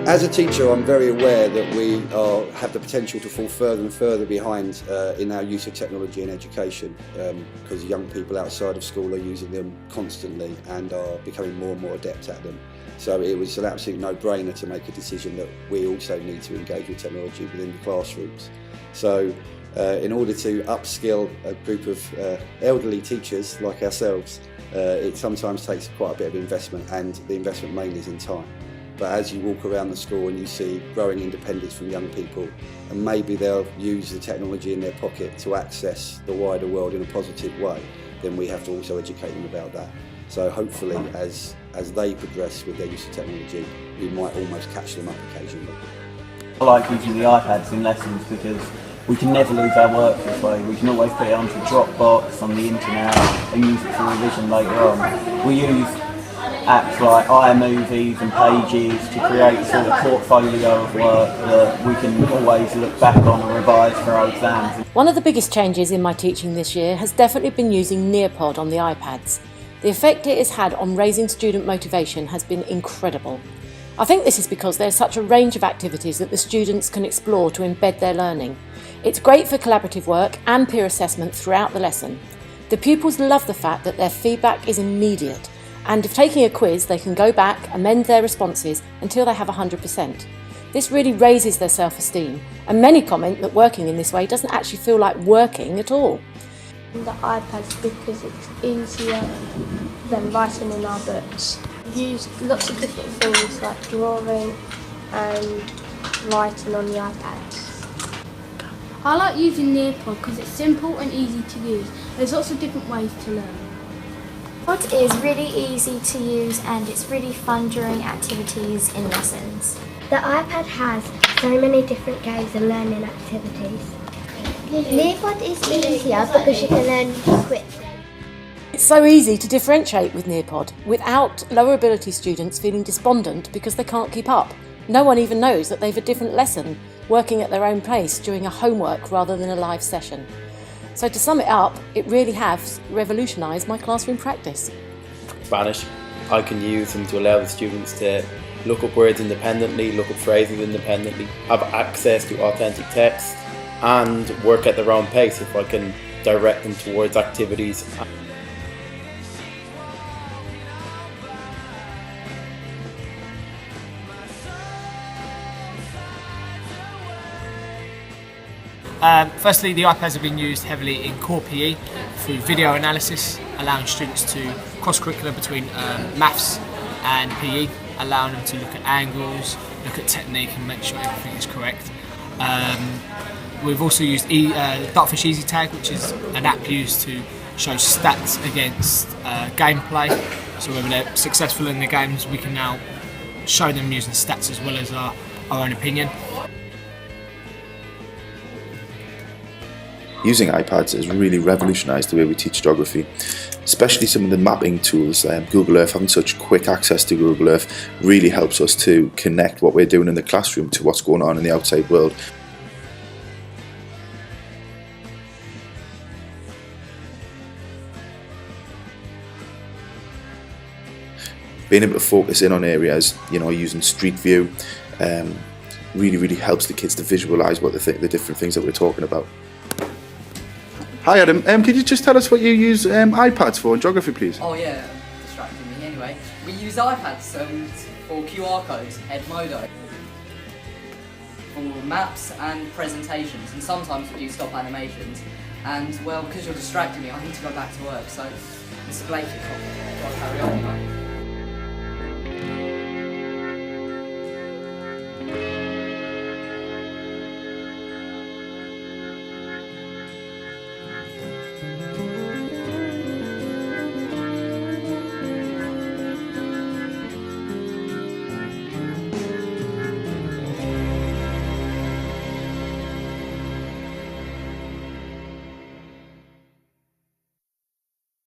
As a teacher, I'm very aware that we have the potential to fall further and further behind in our use of technology in education, because young people outside of school are using them constantly and are becoming more and more adept at them. So it was an absolute no-brainer to make a decision that we also need to engage with technology within the classrooms. So in order to upskill a group of elderly teachers like ourselves, it sometimes takes quite a bit of investment, and the investment mainly is in time. But as you walk around the school and you see growing independence from young people, and maybe they'll use the technology in their pocket to access the wider world in a positive way, then we have to also educate them about that. So hopefully as they progress with their use of technology, we might almost catch them up occasionally. I like using the iPads in lessons because we can never lose our work this way. We can always put it onto Dropbox on the internet and use it for revision later on. We use apps like iMovies and Pages to create a sort of portfolio of work that we can always look back on and revise for our exams. One of the biggest changes in my teaching this year has definitely been using Nearpod on the iPads. The effect it has had on raising student motivation has been incredible. I think this is because there's such a range of activities that the students can explore to embed their learning. It's great for collaborative work and peer assessment throughout the lesson. The pupils love the fact that their feedback is immediate, and if taking a quiz, they can go back, amend their responses until they have 100%. This really raises their self-esteem, and many comment that working in this way doesn't actually feel like working at all. The iPads because it's easier than writing in our books. We use lots of different things like drawing and writing on the iPads. I like using Nearpod because it's simple and easy to use. There's lots of different ways to learn. Nearpod is really easy to use and it's really fun during activities in lessons. The iPad has so many different games and learning activities. Nearpod is easier because you can learn quick. It's so easy to differentiate with Nearpod without lower ability students feeling despondent because they can't keep up. No one even knows that they've a different lesson, working at their own pace during a homework rather than a live session. So to sum it up, it really has revolutionised my classroom practice. Spanish, I can use them to allow the students to look up words independently, look up phrases independently, have access to authentic text and work at their own pace if I can direct them towards activities. Firstly, the iPads have been used heavily in core PE through video analysis, allowing students to cross-curricular between maths and PE, allowing them to look at angles, look at technique and make sure everything is correct. We've also used Dartfish Easy Tag, which is an app used to show stats against gameplay. So whether they're successful in the games, we can now show them using stats as well as our own opinion. Using iPads has really revolutionised the way we teach geography, especially some of the mapping tools. Google Earth, having such quick access to Google Earth really helps us to connect what we're doing in the classroom to what's going on in the outside world. Being able to focus in on areas, using Street View, really helps the kids to visualise what the different things that we're talking about. Hi Adam, could you just tell us what you use iPads for in geography, please? Oh yeah, distracting me anyway. We use iPads for QR codes, Edmodo, for maps and presentations, and sometimes we do stop animations. And well, because you're distracting me, I need to go back to work, so Mr. Blake, you've got to carry on,